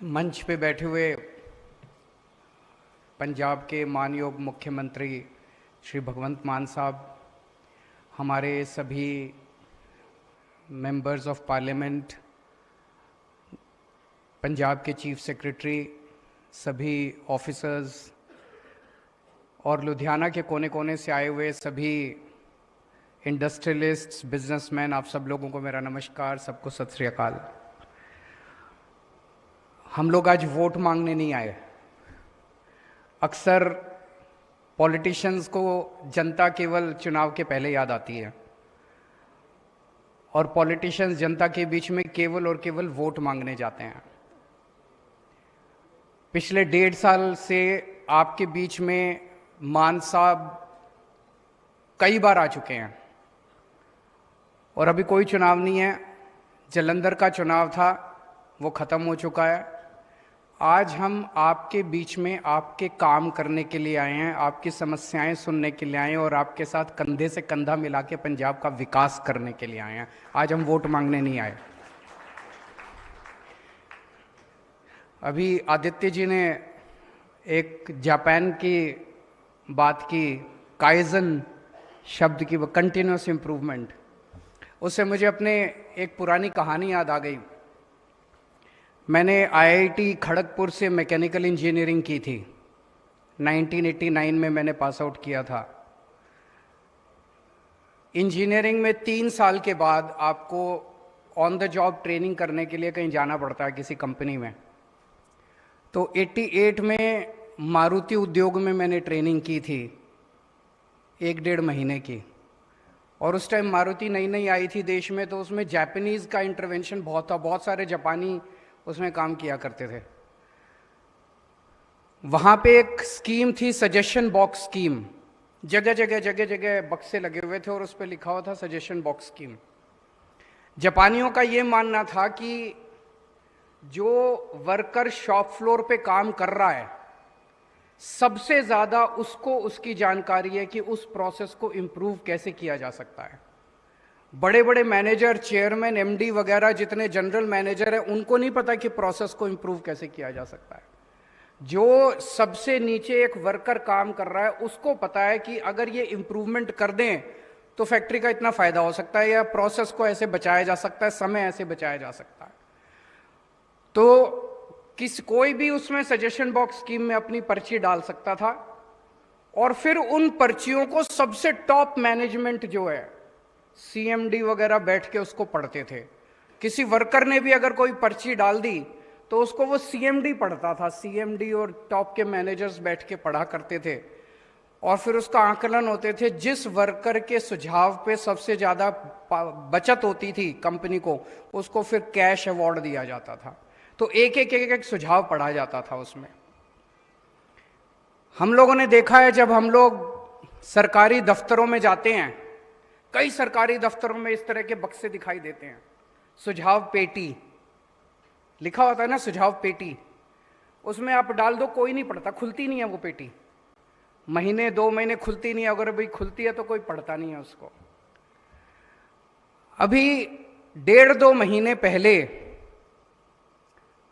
मंच पे बैठे हुए पंजाब के मानयोग मुख्यमंत्री श्री भगवंत मान साहब, हमारे सभी मेंबर्स ऑफ पार्लियामेंट, पंजाब के चीफ सेक्रेटरी, सभी ऑफिसर्स और लुधियाना के कोने कोने से आए हुए सभी इंडस्ट्रियलिस्ट्स, बिजनेसमैन, आप सब लोगों को मेरा नमस्कार, सबको सत श्री अकाल। हम लोग आज वोट मांगने नहीं आए। अक्सर पॉलिटिशियंस को जनता केवल चुनाव के पहले याद आती है और पॉलिटिशियंस जनता के बीच में केवल और केवल वोट मांगने जाते हैं। पिछले 1.5 साल से आपके बीच में मान साहब कई बार आ चुके हैं और अभी कोई चुनाव नहीं है। जालंधर का चुनाव था, वो ख़त्म हो चुका है। आज हम आपके बीच में आपके काम करने के लिए आए हैं, आपकी समस्याएं सुनने के लिए आए हैं और आपके साथ कंधे से कंधा मिला के पंजाब का विकास करने के लिए आए हैं। आज हम वोट मांगने नहीं आए। अभी आदित्य जी ने एक जापान की बात की, काइजन शब्द की, वो कंटिन्यूस इम्प्रूवमेंट। उससे मुझे अपने एक पुरानी कहानी याद आ गई। मैंने आईआईटी खड़गपुर से मैकेनिकल इंजीनियरिंग की थी। 1989 में मैंने पास आउट किया था। इंजीनियरिंग में 3 साल के बाद आपको ऑन द जॉब ट्रेनिंग करने के लिए कहीं जाना पड़ता है किसी कंपनी में। तो 88 में मारुति उद्योग में मैंने ट्रेनिंग की थी 1-1.5 महीने की। और उस टाइम मारुति नई नई आई थी देश में, तो उसमें जापानीज़ का इंटरवेंशन बहुत था। बहुत सारे जापानी उसमें काम किया करते थे। वहाँ पे एक स्कीम थी, सजेशन बॉक्स स्कीम। जगह जगह बक्से लगे हुए थे और उस पर लिखा हुआ था सजेशन बॉक्स स्कीम। जापानियों का ये मानना था कि जो वर्कर शॉप फ्लोर पे काम कर रहा है, सबसे ज़्यादा उसको उसकी जानकारी है कि उस प्रोसेस को इम्प्रूव कैसे किया जा सकता है। बड़े बड़े मैनेजर, चेयरमैन, एमडी वगैरह, जितने जनरल मैनेजर हैं, उनको नहीं पता कि प्रोसेस को इम्प्रूव कैसे किया जा सकता है। जो सबसे नीचे एक वर्कर काम कर रहा है, उसको पता है कि अगर ये इम्प्रूवमेंट कर दें तो फैक्ट्री का इतना फायदा हो सकता है, या प्रोसेस को ऐसे बचाया जा सकता है, समय ऐसे बचाया जा सकता है। तो कोई भी उसमें सजेशन बॉक्स स्कीम में अपनी पर्ची डाल सकता था और फिर उन पर्चियों को सबसे टॉप मैनेजमेंट जो है, सीएमडी वगैरह, बैठ के उसको पढ़ते थे। किसी वर्कर ने भी अगर कोई पर्ची डाल दी तो उसको वो सीएमडी पढ़ता था। सीएमडी और टॉप के मैनेजर्स बैठ के पढ़ा करते थे और फिर उसका आकलन होते थे। जिस वर्कर के सुझाव पे सबसे ज़्यादा बचत होती थी कंपनी को, उसको फिर कैश अवार्ड दिया जाता था। तो एक सुझाव पढ़ा जाता था उसमें। हम लोगों ने देखा है, जब हम लोग सरकारी दफ्तरों में जाते हैं, कई सरकारी दफ्तरों में इस तरह के बक्से दिखाई देते हैं, सुझाव पेटी लिखा होता है ना, सुझाव पेटी। उसमें आप डाल दो, कोई नहीं पढ़ता, खुलती नहीं है वो पेटी। महीने 2 महीने खुलती नहीं है, अगर भाई खुलती है तो कोई पढ़ता नहीं है उसको। अभी 1.5-2 महीने पहले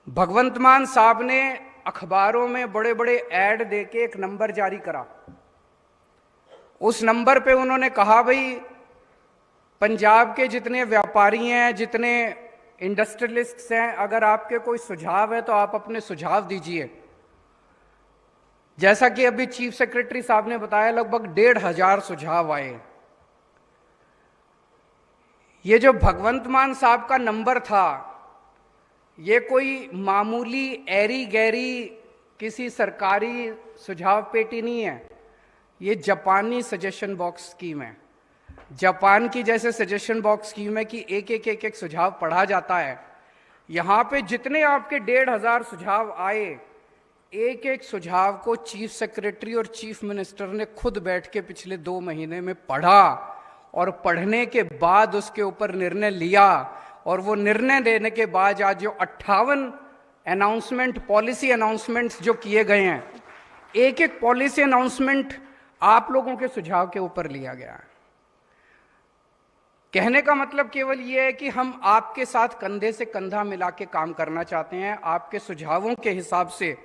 भगवंत मान साहब ने अखबारों में बड़े बड़े ऐड देके एक नंबर जारी करा। उस नंबर पे उन्होंने कहा, भाई पंजाब के जितने व्यापारी हैं, जितने इंडस्ट्रियलिस्ट्स हैं, अगर आपके कोई सुझाव है तो आप अपने सुझाव दीजिए। जैसा कि अभी चीफ सेक्रेटरी साहब ने बताया, लगभग 1,500 सुझाव आए। ये जो भगवंत मान साहब का नंबर था, ये कोई मामूली एरी गैरी किसी सरकारी सुझाव पेटी नहीं है। ये जापानी सजेशन बॉक्स स्कीम है। जापान की जैसे सजेशन बॉक्स स्कीम है कि एक सुझाव पढ़ा जाता है। यहाँ पे जितने आपके 1,500 सुझाव आए, एक सुझाव को चीफ सेक्रेटरी और चीफ मिनिस्टर ने खुद बैठ के पिछले 2 महीने में पढ़ा और पढ़ने के बाद उसके ऊपर निर्णय लिया। और वो निर्णय लेने के बाद आज जो 58 अनाउंसमेंट, पॉलिसी अनाउंसमेंट्स जो किए गए हैं, एक पॉलिसी अनाउंसमेंट आप लोगों के सुझाव के ऊपर लिया गया है। कहने का मतलब केवल ये है कि हम आपके साथ कंधे से कंधा मिला के काम करना चाहते हैं, आपके सुझावों के हिसाब से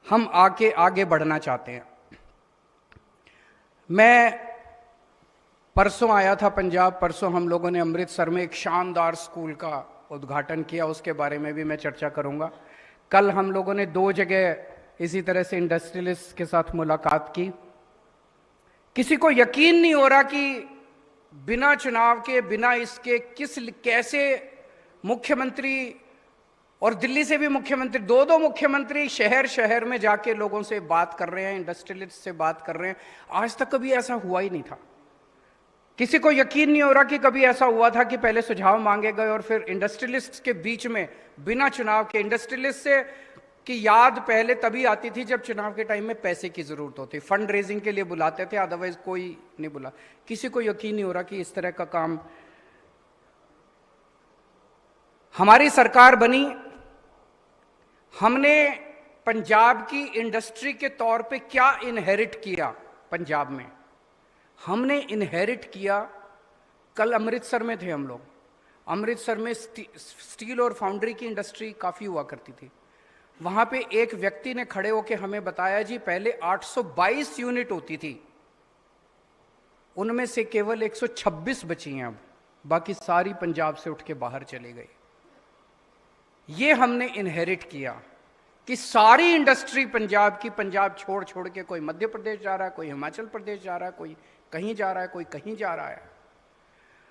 हम आगे बढ़ना चाहते हैं। मैं परसों आया था पंजाब, परसों हम लोगों ने अमृतसर में एक शानदार स्कूल का उद्घाटन किया, उसके बारे में भी मैं चर्चा करूंगा। कल हम लोगों ने 2 जगह इसी तरह से इंडस्ट्रियलिस्ट के साथ मुलाकात की। किसी को यकीन नहीं हो रहा कि बिना चुनाव के, बिना इसके कैसे मुख्यमंत्री, और दिल्ली से भी मुख्यमंत्री, 2 मुख्यमंत्री शहर शहर में जाके लोगों से बात कर रहे हैं, इंडस्ट्रियलिस्ट से बात कर रहे हैं। आज तक कभी ऐसा हुआ ही नहीं था। किसी को यकीन नहीं हो रहा कि कभी ऐसा हुआ था कि पहले सुझाव मांगे गए और फिर इंडस्ट्रियलिस्ट के बीच में बिना चुनाव के, इंडस्ट्रियलिस्ट से की याद पहले तभी आती थी जब चुनाव के टाइम में पैसे की जरूरत होती, फंड रेजिंग के लिए बुलाते थे, अदरवाइज कोई नहीं बुला। किसी को यकीन नहीं हो रहा कि इस तरह का काम। हमारी सरकार बनी, हमने पंजाब की इंडस्ट्री के तौर पे क्या इनहेरिट किया पंजाब में? हमने इनहेरिट किया, कल अमृतसर में थे हम लोग, अमृतसर में स्टील और फाउंड्री की इंडस्ट्री काफ़ी हुआ करती थी। वहाँ पे एक व्यक्ति ने खड़े होकर हमें बताया, जी पहले 822 यूनिट होती थी, उनमें से केवल 126 बची हैं अब, बाकी सारी पंजाब से उठ के बाहर चले गई। ये हमने इनहेरिट किया कि सारी इंडस्ट्री पंजाब की, पंजाब छोड़ छोड़ के कोई मध्य प्रदेश जा रहा है, कोई हिमाचल प्रदेश जा रहा है, कोई कहीं जा रहा है, कोई कहीं जा रहा है।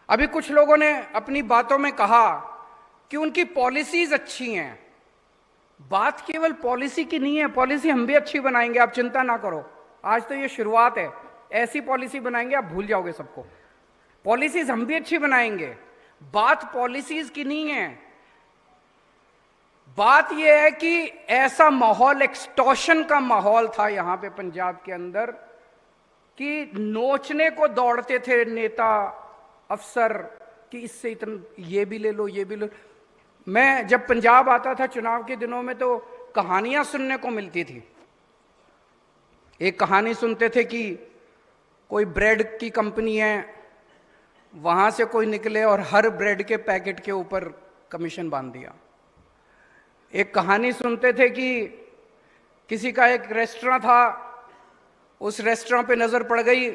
अभी कुछ लोगों ने अपनी बातों में कहा कि उनकी पॉलिसीज अच्छी हैं। बात केवल पॉलिसी की नहीं है, पॉलिसी हम भी अच्छी बनाएंगे, आप चिंता ना करो, आज तो ये शुरुआत है। ऐसी पॉलिसी बनाएंगे आप भूल जाओगे सबको। पॉलिसीज हम भी अच्छी बनाएंगे, बात पॉलिसीज की नहीं है। बात यह है कि ऐसा माहौल, एक्सटॉर्शन का माहौल था यहां पे पंजाब के अंदर कि नोचने को दौड़ते थे नेता अफसर कि इससे इतना, ये भी ले लो, ये भी ले लो। मैं जब पंजाब आता था चुनाव के दिनों में तो कहानियां सुनने को मिलती थी। एक कहानी सुनते थे कि कोई ब्रेड की कंपनी है, वहां से कोई निकले और हर ब्रेड के पैकेट के ऊपर कमीशन बांध दिया। एक कहानी सुनते थे कि किसी का एक रेस्टोरेंट था, उस रेस्टोरेंट पे नजर पड़ गई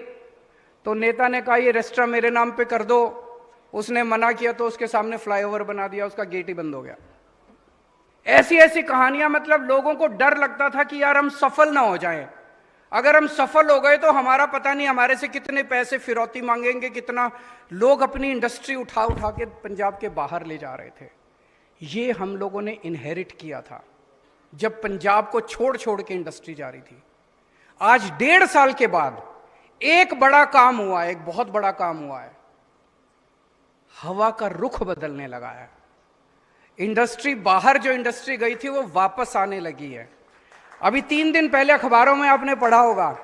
तो नेता ने कहा ये रेस्टोरेंट मेरे नाम पे कर दो, उसने मना किया तो उसके सामने फ्लाईओवर बना दिया, उसका गेट ही बंद हो गया। ऐसी ऐसी कहानियां, मतलब लोगों को डर लगता था कि यार हम सफल ना हो जाएं। अगर हम सफल हो गए तो हमारा पता नहीं हमारे से कितने पैसे फिरौती मांगेंगे, कितना लोग अपनी इंडस्ट्री उठा उठा के पंजाब के बाहर ले जा रहे थे। ये हम लोगों ने इनहेरिट किया था जब पंजाब को छोड़ छोड़ के इंडस्ट्री जा रही थी। आज 1.5 साल के बाद एक बड़ा काम हुआ है, एक बहुत बड़ा काम हुआ है, हवा का रुख बदलने लगा है। इंडस्ट्री, बाहर जो इंडस्ट्री गई थी वो वापस आने लगी है। अभी 3 दिन पहले अखबारों में आपने पढ़ा होगा,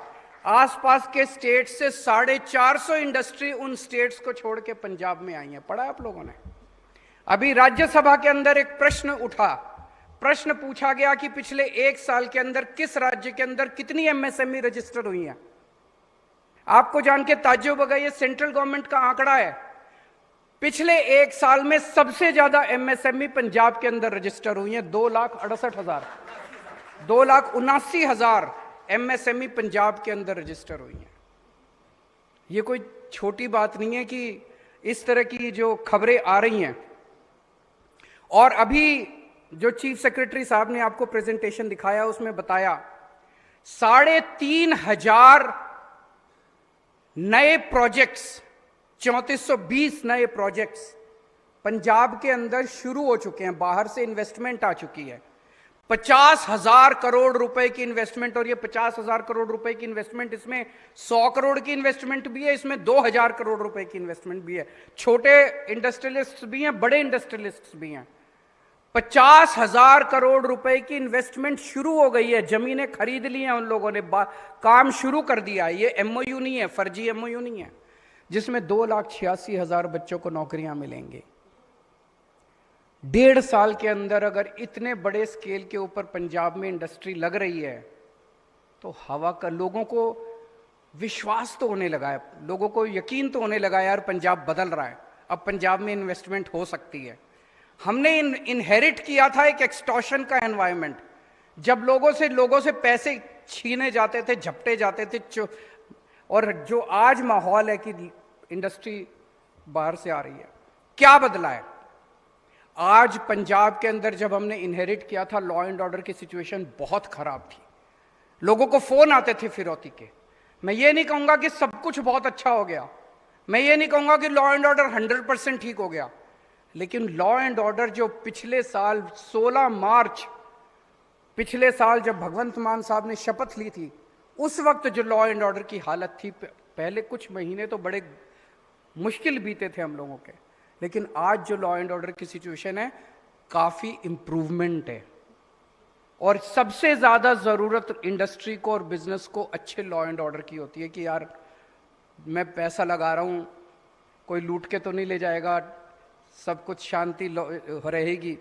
आसपास के स्टेट से 450 इंडस्ट्री उन स्टेट्स को छोड़ के पंजाब में आई है। पढ़ा आप लोगों ने? अभी राज्यसभा के अंदर एक प्रश्न उठा, प्रश्न पूछा गया कि पिछले 1 साल के अंदर किस राज्य के अंदर कितनी एमएसएमई रजिस्टर हुई है। आपको जान के ताज्जुब होगा, ये सेंट्रल गवर्नमेंट का आंकड़ा है। पिछले 1 साल में सबसे ज्यादा एमएसएमई पंजाब के अंदर रजिस्टर हुई है, 2,68,000, 2,79,000 एमएसएमई पंजाब के अंदर रजिस्टर हुई है। ये कोई छोटी बात नहीं है कि इस तरह की जो खबरें आ रही हैं। और अभी जो चीफ सेक्रेटरी साहब ने आपको प्रेजेंटेशन दिखाया उसमें बताया 3,500 नए प्रोजेक्ट्स, 3420 नए प्रोजेक्ट्स पंजाब के अंदर शुरू हो चुके हैं, बाहर से इन्वेस्टमेंट आ चुकी है। 50,000 करोड़ रुपए की इन्वेस्टमेंट, और ये 50,000 करोड़ रुपए की इन्वेस्टमेंट, इसमें 100 करोड़ की इन्वेस्टमेंट भी है, इसमें 2,000 करोड़ रुपए की इन्वेस्टमेंट भी है। छोटे इंडस्ट्रियलिस्ट भी हैं, बड़े इंडस्ट्रियलिस्ट भी हैं। 50,000 करोड़ रुपए की इन्वेस्टमेंट शुरू हो गई है, जमीनें खरीद ली हैं उन लोगों ने, काम शुरू कर दिया है। ये एमओयू नहीं है, फर्जी एमओयू नहीं है, जिसमें 2,86,000 बच्चों को नौकरियां मिलेंगी। 1.5 साल के अंदर अगर इतने बड़े स्केल के ऊपर पंजाब में इंडस्ट्री लग रही है तो हवा का, लोगों को विश्वास तो होने लगा है, लोगों को यकीन तो होने लगा यार पंजाब बदल रहा है। अब पंजाब में इन्वेस्टमेंट हो सकती है। हमने इनहेरिट किया था एक एक्सटॉर्शन का एनवायरनमेंट, जब लोगों से पैसे छीने जाते थे, झपटे जाते थे, और जो आज माहौल है कि इंडस्ट्री बाहर से आ रही है। क्या बदला है? आज पंजाब के अंदर जब हमने इनहेरिट किया था, लॉ एंड ऑर्डर की सिचुएशन बहुत खराब थी। लोगों को फोन आते थे फिरौती के। मैं ये नहीं कहूंगा कि सब कुछ बहुत अच्छा हो गया, मैं ये नहीं कहूंगा कि लॉ एंड ऑर्डर 100% ठीक हो गया, लेकिन लॉ एंड ऑर्डर जो पिछले साल 16 मार्च पिछले साल जब भगवंत मान साहब ने शपथ ली थी, उस वक्त जो लॉ एंड ऑर्डर की हालत थी, पहले कुछ महीने तो बड़े मुश्किल बीते थे हम लोगों के, लेकिन आज जो लॉ एंड ऑर्डर की सिचुएशन है काफी इंप्रूवमेंट है। और सबसे ज्यादा जरूरत इंडस्ट्री को और बिजनेस को अच्छे लॉ एंड ऑर्डर की होती है कि यार मैं पैसा लगा रहा हूं, कोई लूट के तो नहीं ले जाएगा, सब कुछ शांति रहेगी।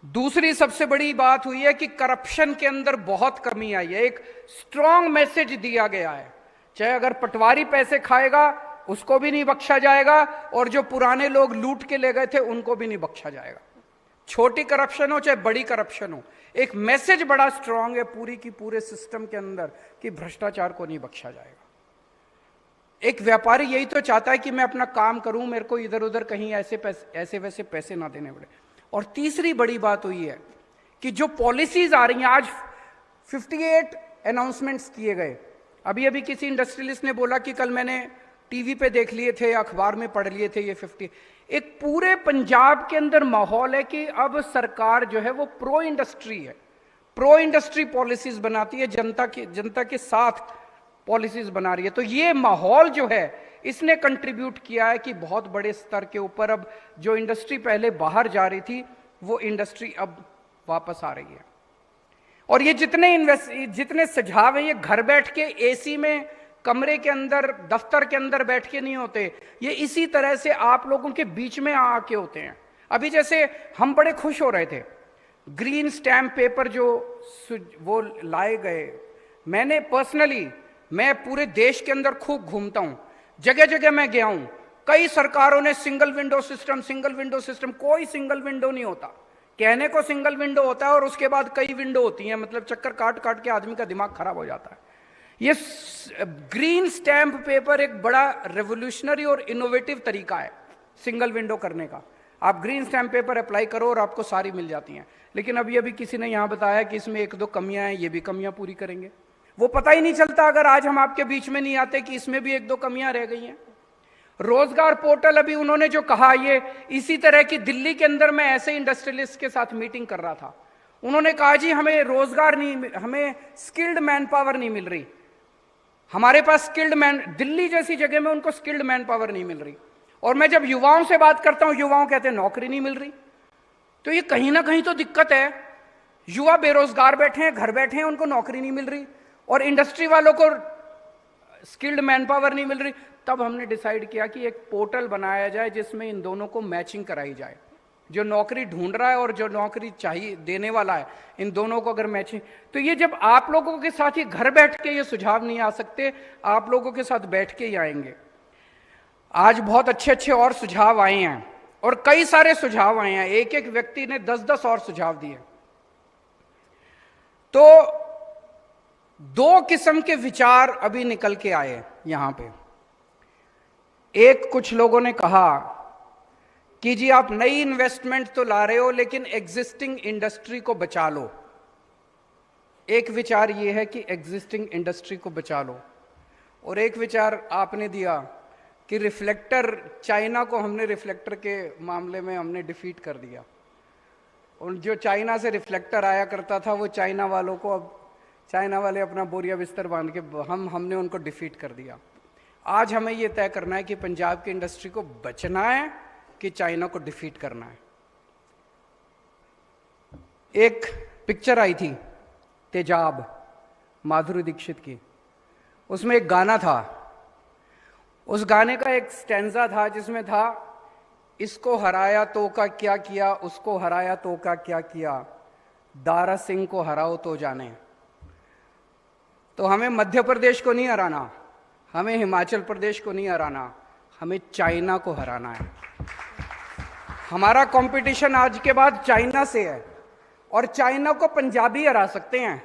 दूसरी सबसे बड़ी बात हुई है कि करप्शन के अंदर बहुत कमी आई है। एक स्ट्रॉन्ग मैसेज दिया गया है, चाहे अगर पटवारी पैसे खाएगा उसको भी नहीं बख्शा जाएगा, और जो पुराने लोग लूट के ले गए थे उनको भी नहीं बख्शा जाएगा। छोटी करप्शन हो चाहे बड़ी करप्शन हो, एक मैसेज बड़ा स्ट्रांग है पूरी की पूरे सिस्टम के अंदर कि भ्रष्टाचार को नहीं बख्शा जाएगा। एक व्यापारी यही तो चाहता है कि मैं अपना काम करूं, मेरे को इधर उधर कहीं ऐसे वैसे पैसे ना देने पड़े। और तीसरी बड़ी बात हुई है कि जो पॉलिसीज आ रही हैं, आज 58 अनाउंसमेंट्स किए गए। अभी अभी किसी इंडस्ट्रियलिस्ट ने बोला कि कल मैंने टीवी पे देख लिए थे, अखबार में पढ़ लिए थे ये 50। एक पूरे पंजाब के अंदर माहौल है कि अब सरकार जो है वो प्रो इंडस्ट्री है, प्रो इंडस्ट्री पॉलिसीज बनाती है, जनता के साथ पॉलिसीज बना रही है। तो ये माहौल जो है इसने कंट्रीब्यूट किया है कि बहुत बड़े स्तर के ऊपर अब जो इंडस्ट्री पहले बाहर जा रही थी वो इंडस्ट्री अब वापस आ रही है। और ये जितने सुझाव हैं ये घर बैठ के एसी में कमरे के अंदर दफ्तर के अंदर बैठ के नहीं होते, ये इसी तरह से आप लोगों के बीच में आके होते हैं। अभी जैसे हम बड़े खुश हो रहे थे, ग्रीन स्टैम्प पेपर जो वो लाए गए, मैंने पर्सनली, मैं पूरे देश के अंदर खूब घूमता हूं, जगह जगह मैं गया हूं, कई सरकारों ने सिंगल विंडो सिस्टम, कोई सिंगल विंडो नहीं होता, कहने को सिंगल विंडो होता है और उसके बाद कई विंडो होती हैं, मतलब चक्कर काट काट के आदमी का दिमाग खराब हो जाता है। ये ग्रीन स्टैम्प पेपर एक बड़ा रेवोल्यूशनरी और इनोवेटिव तरीका है सिंगल विंडो करने का। आप ग्रीन स्टैम्प पेपर अप्लाई करो और आपको सारी मिल जाती हैं। लेकिन अभी किसी ने यहां बताया कि इसमें एक दो कमियां हैं, ये भी कमियां पूरी करेंगे। वो पता ही नहीं चलता अगर आज हम आपके बीच में नहीं आते कि इसमें भी एक दो कमियां रह गई हैं। रोजगार पोर्टल अभी उन्होंने जो कहा, ये इसी तरह की दिल्ली के अंदर मैं ऐसे इंडस्ट्रियलिस्ट के साथ मीटिंग कर रहा था, उन्होंने कहा जी हमें रोजगार नहीं, हमें स्किल्ड मैन पावर नहीं मिल रही, हमारे पास स्किल्ड मैन, दिल्ली जैसी जगह में उनको स्किल्ड मैन पावर नहीं मिल रही। और मैं जब युवाओं से बात करता हूं, युवाओं कहते हैं नौकरी नहीं मिल रही। तो ये कहीं ना कहीं तो दिक्कत है, युवा बेरोजगार बैठे हैं, घर बैठे हैं, उनको नौकरी नहीं मिल रही और इंडस्ट्री वालों को स्किल्ड मैन पावर नहीं मिल रही। तब हमने डिसाइड किया कि एक पोर्टल बनाया जाए जिसमें इन दोनों को मैचिंग कराई जाए, जो नौकरी ढूंढ रहा है और जो नौकरी चाहिए देने वाला है, इन दोनों को अगर मैचिंग, तो ये जब आप लोगों के साथ ही घर बैठ के ये सुझाव नहीं आ सकते, आप लोगों के साथ बैठ के ही आएंगे। आज बहुत अच्छे अच्छे और सुझाव आए हैं और कई सारे सुझाव आए हैं, एक एक व्यक्ति ने 10-10 और सुझाव दिए। तो दो किस्म के विचार अभी निकल के आए यहां पे। एक, कुछ लोगों ने कहा कि जी आप नई इन्वेस्टमेंट तो ला रहे हो लेकिन एग्जिस्टिंग इंडस्ट्री को बचा लो। एक विचार ये है कि एग्जिस्टिंग इंडस्ट्री को बचा लो, और एक विचार आपने दिया कि रिफ्लेक्टर, चाइना को हमने रिफ्लेक्टर के मामले में हमने डिफीट कर दिया, और जो चाइना से रिफ्लेक्टर आया करता था वो चाइना वालों को, अब चाइना वाले अपना बोरिया बिस्तर बांध के हमने उनको डिफीट कर दिया। आज हमें ये तय करना है कि पंजाब की इंडस्ट्री को बचना है कि चाइना को डिफीट करना है। एक पिक्चर आई थी तेजाब, माधुरी दीक्षित की, उसमें एक गाना था, उस गाने का एक स्टैंजा था जिसमें था, इसको हराया तो का क्या किया, उसको हराया तो का क्या किया, दारा सिंह को हराओ तो जाने। तो हमें मध्य प्रदेश को नहीं हराना, हमें हिमाचल प्रदेश को नहीं हराना, हमें चाइना को हराना है। हमारा कंपटीशन आज के बाद चाइना से है और चाइना को पंजाबी हरा सकते हैं।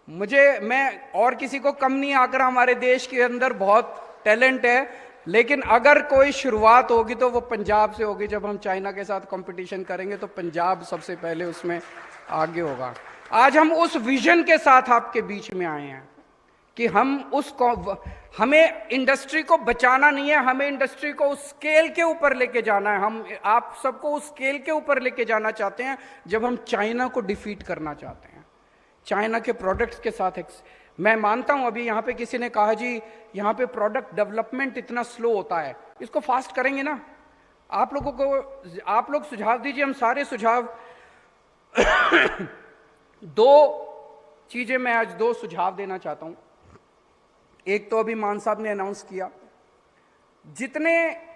मैं और किसी को कम नहीं आकर, हमारे देश के अंदर बहुत टैलेंट है, लेकिन अगर कोई शुरुआत होगी तो वो पंजाब से होगी। जब हम चाइना के साथ कंपटीशन करेंगे तो पंजाब सबसे पहले उसमें आगे होगा। आज हम उस विजन के साथ आपके बीच में आए हैं कि हमें इंडस्ट्री को बचाना नहीं है, हमें इंडस्ट्री को उस स्केल के ऊपर लेके जाना है। हम आप सबको उस स्केल के ऊपर लेके जाना चाहते हैं जब हम चाइना को डिफीट करना चाहते हैं। चाइना के प्रोडक्ट्स के साथ मैं मानता हूं, अभी यहां पे किसी ने कहा जी यहां पे प्रोडक्ट डेवलपमेंट इतना स्लो होता है, इसको फास्ट करेंगे ना। आप लोग सुझाव दीजिए, हम सारे सुझाव दो चीजें मैं आज दो सुझाव देना चाहता हूं। एक तो अभी मान साहब ने अनाउंस किया, जितने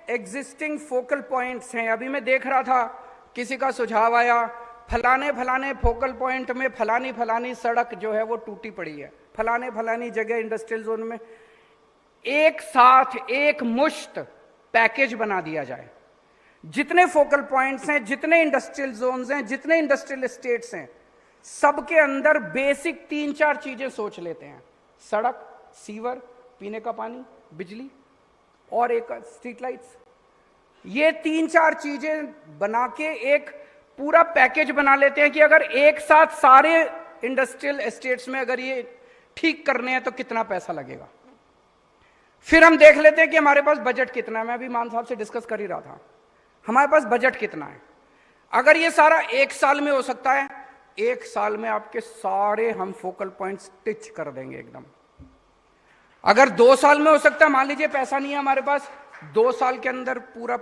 एग्जिस्टिंग फोकल पॉइंट्स हैं, अभी मैं देख रहा था किसी का सुझाव आया फलाने फोकल पॉइंट में फलानी सड़क जो है वो टूटी पड़ी है, फलानी जगह इंडस्ट्रियल जोन में। एक साथ एक मुश्त पैकेज बना दिया जाए, जितने फोकल पॉइंट्स हैं, जितने इंडस्ट्रियल जोन्स हैं, जितने इंडस्ट्रियल स्टेट्स हैं, सबके अंदर बेसिक 3-4 चीजें सोच लेते हैं। सड़क, सीवर, पीने का पानी, बिजली और एक स्ट्रीट लाइट्स। ये 3-4 चीजें बना के एक पूरा पैकेज बना लेते हैं कि अगर एक साथ सारे इंडस्ट्रियल एस्टेट्स में अगर ये ठीक करने हैं तो कितना पैसा लगेगा। फिर हम देख लेते हैं कि हमारे पास बजट कितना है। मैं अभी मान साहब से डिस्कस कर ही रहा था, हमारे पास बजट कितना है। अगर ये सारा 1 साल में हो सकता है, 1 साल में आपके सारे हम फोकल पॉइंट स्टिच कर देंगे एकदम। अगर 2 साल में हो सकता है, मान लीजिए पैसा नहीं है हमारे पास, 2 साल के अंदर पूरा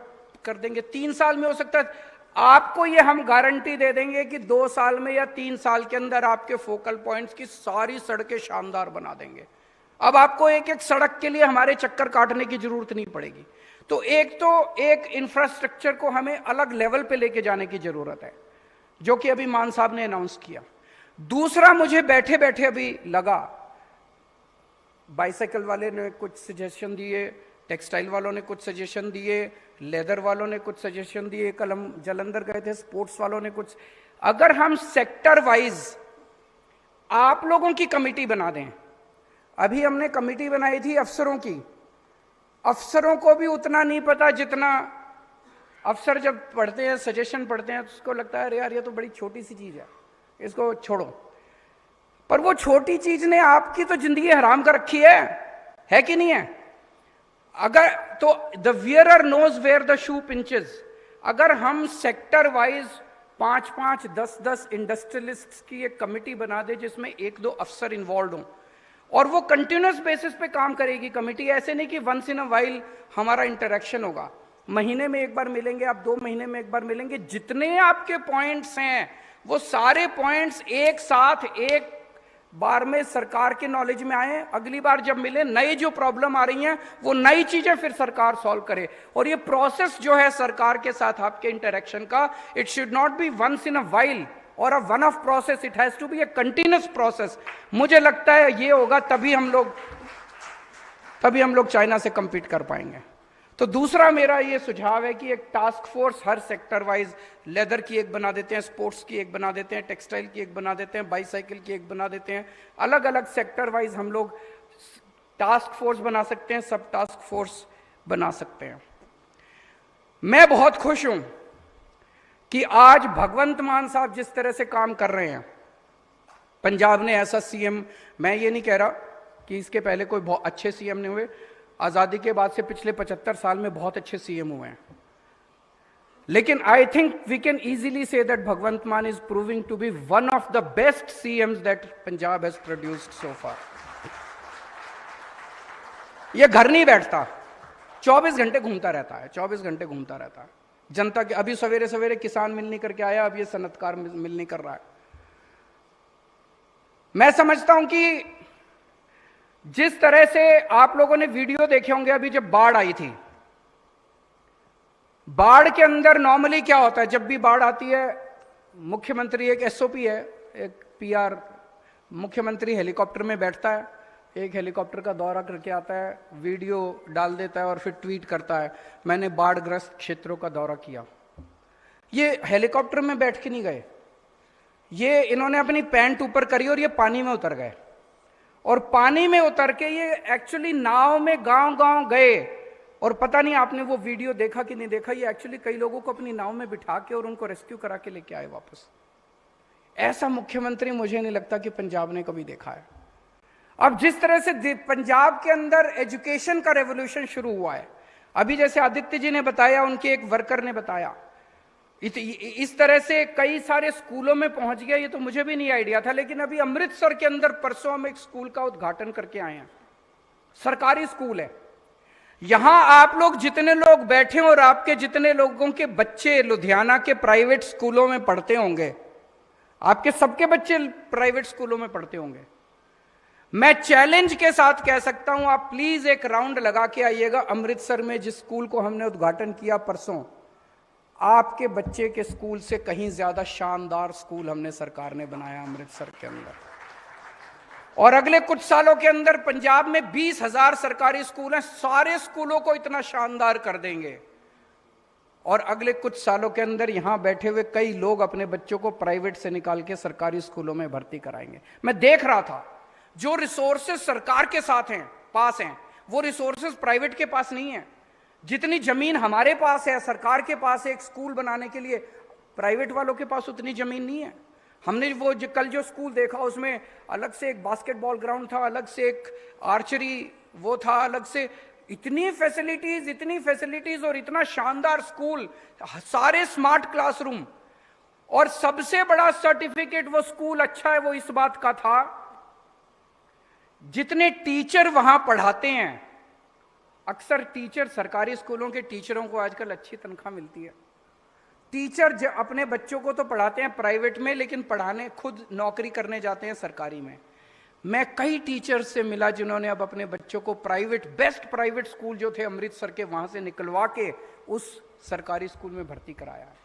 कर देंगे। 3 साल में हो सकता है, आपको ये हम गारंटी दे देंगे कि 2 साल में या 3 साल के अंदर आपके फोकल पॉइंट्स की सारी सड़कें शानदार बना देंगे। अब आपको एक सड़क के लिए हमारे चक्कर काटने की जरूरत नहीं पड़ेगी। तो एक इंफ्रास्ट्रक्चर को हमें अलग लेवल पे लेके जाने की जरूरत है, जो कि अभी मान साहब ने अनाउंस किया। दूसरा, मुझे बैठे बैठे अभी लगा, बाइसाइकिल वाले ने कुछ सजेशन दिए, टेक्सटाइल वालों ने कुछ सजेशन दिए, लेदर वालों ने कुछ सजेशन दिए, कल हम जालंधर गए थे, स्पोर्ट्स वालों ने कुछ। अगर हम सेक्टर वाइज आप लोगों की कमेटी बना दें, अभी हमने कमेटी बनाई थी अफसरों की, अफसरों को भी उतना नहीं पता जितना अफसर जब पढ़ते हैं, सजेशन पढ़ते हैं, तो उसको लगता है अरे यार ये तो बड़ी छोटी सी चीज है, इसको छोड़ो। पर वो छोटी चीज ने आपकी तो जिंदगी हराम कर रखी है कि नहीं है? अगर तो the wearer knows where the shoe pinches. अगर हम सेक्टर वाइज 5-5, 10-10 इंडस्ट्रियलिस्ट्स की एक कमेटी बना दे जिसमें 1-2 अफसर इन्वॉल्व हों, और वो कंटिन्यूस बेसिस पे काम करेगी कमेटी, ऐसे नहीं कि वंस इन अ वाइल हमारा इंटरेक्शन होगा, महीने में एक बार मिलेंगे, आप 2 महीने में एक बार मिलेंगे। जितने आपके पॉइंट्स हैं वो सारे पॉइंट्स एक साथ एक बार में सरकार के नॉलेज में आए, अगली बार जब मिले, नई जो प्रॉब्लम आ रही हैं वो नई चीजें फिर सरकार सॉल्व करे। और ये प्रोसेस जो है सरकार के साथ आपके इंटरेक्शन का, it should not be once in a while or a one off process, it has to be a continuous process. मुझे लगता है ये होगा तभी हम लोग चाइना से कंपीट कर पाएंगे। तो दूसरा मेरा ये सुझाव है कि एक task force her sector wise, leather की एक बना देते हैं, स्पोर्ट्स की एक बना देते हैं, टेक्सटाइल की एक बना देते हैं, बाईसाइकिल की एक बना देते हैं। अलग अलग सेक्टर वाइज हम लोग टास्क फोर्स बना सकते हैं, सब टास्क फोर्स बना सकते हैं। मैं बहुत खुश हूं कि आज भगवंत मान साहब जिस तरह से काम कर रहे हैं, पंजाब ने ऐसा सीएम, मैं ये नहीं कह रहा कि इसके पहले कोई बहुत अच्छे सीएम नहीं हुए, आजादी के बाद से पिछले 75 साल में बहुत अच्छे सीएम हुए हैं, लेकिन I think we can easily say that Bhagwant Mann is proving to be one of the best CMs that Punjab has produced so far. ये घर नहीं बैठता, 24 घंटे घूमता रहता है, 24 घंटे घूमता रहता है जनता के। अभी सवेरे सवेरे किसान मिल नहीं करके आया, अब ये सनतकार मिल नहीं कर रहा है। मैं समझता हूं कि जिस तरह से आप लोगों ने वीडियो देखे होंगे, अभी जब बाढ़ आई थी, बाढ़ के अंदर नॉर्मली क्या होता है, जब भी बाढ़ आती है मुख्यमंत्री, एक एसओपी है, एक पीआर, मुख्यमंत्री हेलीकॉप्टर में बैठता है, एक हेलीकॉप्टर का दौरा करके आता है, वीडियो डाल देता है और फिर ट्वीट करता है मैंने बाढ़ग्रस्त क्षेत्रों का दौरा किया। ये हेलीकॉप्टर में बैठ के नहीं गए, ये इन्होंने अपनी पैंट ऊपर करी और ये पानी में उतर गए, और पानी में उतर के ये एक्चुअली नाव में गांव गांव गए। और पता नहीं आपने वो वीडियो देखा कि नहीं देखा, ये एक्चुअली कई लोगों को अपनी नाव में बिठा के और उनको रेस्क्यू करा के लेके आए वापस। ऐसा मुख्यमंत्री मुझे नहीं लगता कि पंजाब ने कभी देखा है। अब जिस तरह से पंजाब के अंदर एजुकेशन का रेवोल्यूशन शुरू हुआ है, अभी जैसे आदित्य जी ने बताया, उनके एक वर्कर ने बताया, इस तरह से कई सारे स्कूलों में पहुंच गया। ये तो मुझे भी नहीं आइडिया था, लेकिन अभी अमृतसर के अंदर परसों हम एक स्कूल का उद्घाटन करके आए हैं। सरकारी स्कूल है, यहां आप लोग जितने लोग बैठे और आपके जितने लोगों के बच्चे लुधियाना के प्राइवेट स्कूलों में पढ़ते होंगे, आपके सबके बच्चे प्राइवेट स्कूलों में पढ़ते होंगे। मैं चैलेंज के साथ कह सकता हूं, आप प्लीज एक राउंड लगा के आइएगा अमृतसर में, जिस स्कूल को हमने उद्घाटन किया परसों, आपके बच्चे के स्कूल से कहीं ज्यादा शानदार स्कूल हमने सरकार ने बनाया अमृतसर के अंदर। और अगले कुछ सालों के अंदर पंजाब में 20,000 सरकारी स्कूल हैं, सारे स्कूलों को इतना शानदार कर देंगे। और अगले कुछ सालों के अंदर यहां बैठे हुए कई लोग अपने बच्चों को प्राइवेट से निकाल के सरकारी स्कूलों में भर्ती कराएंगे। मैं देख रहा था, जो रिसोर्सेज सरकार के साथ हैं, पास हैं, वो रिसोर्सेज प्राइवेट के पास नहीं है। जितनी जमीन हमारे पास है, सरकार के पास है एक स्कूल बनाने के लिए, प्राइवेट वालों के पास उतनी जमीन नहीं है। हमने वो कल जो स्कूल देखा, उसमें अलग से एक बास्केटबॉल ग्राउंड था, अलग से एक आर्चरी वो था, अलग से इतनी फैसिलिटीज और इतना शानदार स्कूल, सारे स्मार्ट क्लासरूम। और सबसे बड़ा सर्टिफिकेट वो स्कूल अच्छा है वो इस बात का था, जितने टीचर वहां पढ़ाते हैं, अक्सर टीचर, सरकारी स्कूलों के टीचरों को आजकल अच्छी तनख्वाह मिलती है। टीचर अपने बच्चों को तो पढ़ाते हैं प्राइवेट में, लेकिन पढ़ाने खुद नौकरी करने जाते हैं सरकारी में। मैं कई टीचर से मिला जिन्होंने अब अपने बच्चों को प्राइवेट, बेस्ट प्राइवेट स्कूल जो थे अमृतसर के, वहां से निकलवा के उस सरकारी स्कूल में भर्ती कराया है।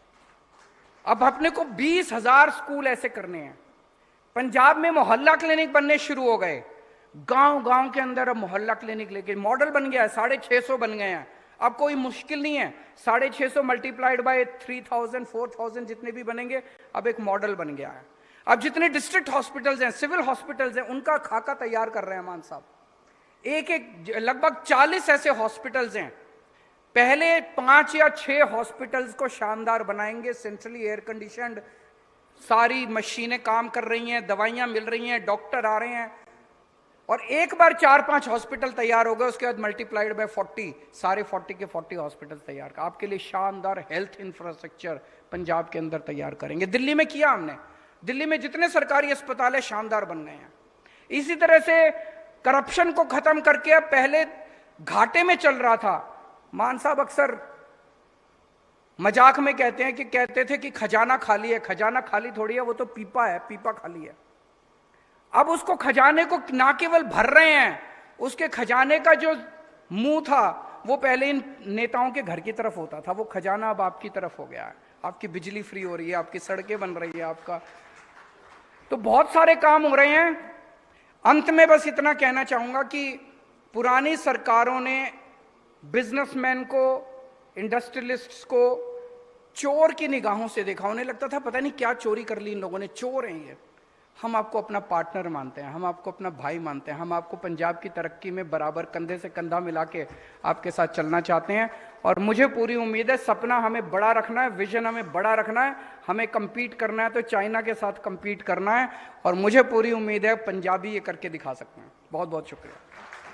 अब अपने को 20,000 स्कूल ऐसे करने हैं। पंजाब में मोहल्ला क्लिनिक बनने शुरू हो गए, गांव गांव के अंदर अब मोहल्ला क्लिनिक लेके मॉडल बन गया है, 650 बन गए हैं। अब कोई मुश्किल नहीं है, 650 मल्टीप्लाइड बाय 3000 4000 जितने भी बनेंगे, अब एक मॉडल बन गया है। अब जितने डिस्ट्रिक्ट हॉस्पिटल्स हैं, सिविल हॉस्पिटल्स हैं, उनका खाका तैयार कर रहे हैं मान साहब। एक लगभग 40 ऐसे हॉस्पिटल्स हैं। पहले 5 या 6 हॉस्पिटल्स को शानदार बनाएंगे, सेंट्रली एयर कंडीशनड, सारी मशीनें काम कर रही हैं, दवाइयां मिल रही हैं, डॉक्टर आ रहे हैं। और एक बार 4-5 हॉस्पिटल तैयार हो गए, उसके बाद मल्टीप्लाइड बाय 40, सारे 40 के 40 हॉस्पिटल तैयार कर आपके लिए शानदार हेल्थ इंफ्रास्ट्रक्चर पंजाब के अंदर तैयार करेंगे। दिल्ली में किया हमने, दिल्ली में जितने सरकारी अस्पताल है शानदार बन गए हैं। इसी तरह से करप्शन को खत्म करके, अब पहले घाटे में चल रहा था, मान साहब अक्सर मजाक में कहते थे कि खजाना खाली है। खजाना खाली थोड़ी है, वो तो पीपा है, पीपा खाली है। अब उसको खजाने को ना केवल भर रहे हैं, उसके खजाने का जो मुंह था वो पहले इन नेताओं के घर की तरफ होता था, वो खजाना अब आपकी तरफ हो गया है। आपकी बिजली फ्री हो रही है, आपकी सड़कें बन रही है, आपका तो बहुत सारे काम हो रहे हैं। अंत में बस इतना कहना चाहूंगा कि पुरानी सरकारों ने बिजनेसमैन को, इंडस्ट्रियलिस्ट्स को चोर की निगाहों से देखा। उन्हें लगता था पता नहीं क्या चोरी कर ली इन लोगों ने, चोर हैं ये। हम आपको अपना पार्टनर मानते हैं, हम आपको अपना भाई मानते हैं, हम आपको पंजाब की तरक्की में बराबर कंधे से कंधा मिला के आपके साथ चलना चाहते हैं। और मुझे पूरी उम्मीद है, सपना हमें बड़ा रखना है, विजन हमें बड़ा रखना है, हमें compete करना है तो चाइना के साथ compete करना है। और मुझे पूरी उम्मीद है पंजाबी ये करके दिखा सकते हैं। बहुत बहुत शुक्रिया।